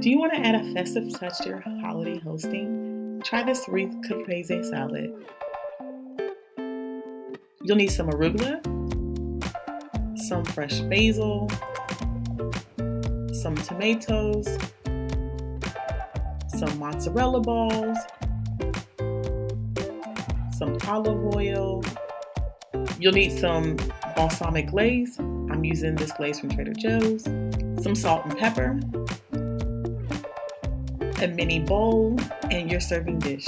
Do you want to add a festive touch to your holiday hosting? Try this wreath caprese salad. You'll need some arugula, some fresh basil, some tomatoes, some mozzarella balls, some olive oil. You'll need some balsamic glaze. I'm using this glaze from Trader Joe's. Some salt and pepper, a mini bowl, and your serving dish.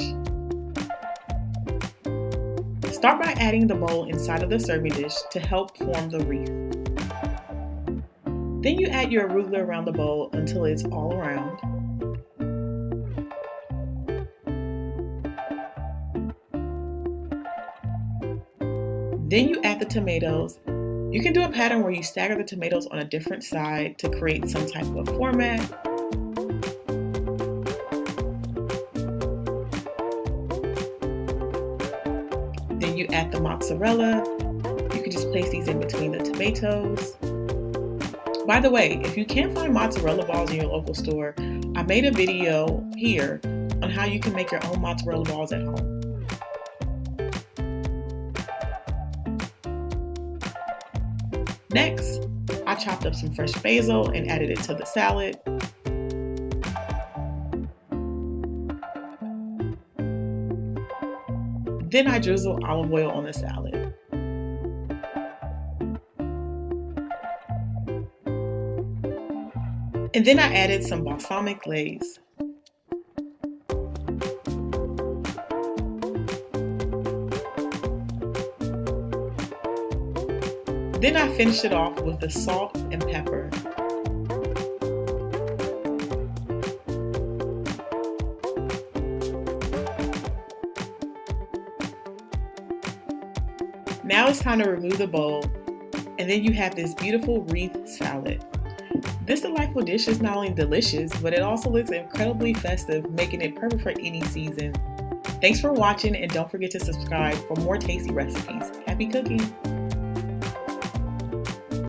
Start by adding the bowl inside of the serving dish to help form the wreath. Then you add your arugula around the bowl until it's all around. Then you add the tomatoes. You can do a pattern where you stagger the tomatoes on a different side to create some type of format. Then you add the mozzarella. You can just place these in between the tomatoes. By the way, if you can't find mozzarella balls in your local store, I made a video here on how you can make your own mozzarella balls at home. Next, I chopped up some fresh basil and added it to the salad. Then I drizzled olive oil on the salad. And then I added some balsamic glaze. Then I finished it off with the salt and pepper. Now it's time to remove the bowl, and then you have this beautiful wreath salad. This delightful dish is not only delicious, but it also looks incredibly festive, making it perfect for any season. Thanks for watching, and don't forget to subscribe for more tasty recipes. Happy cooking!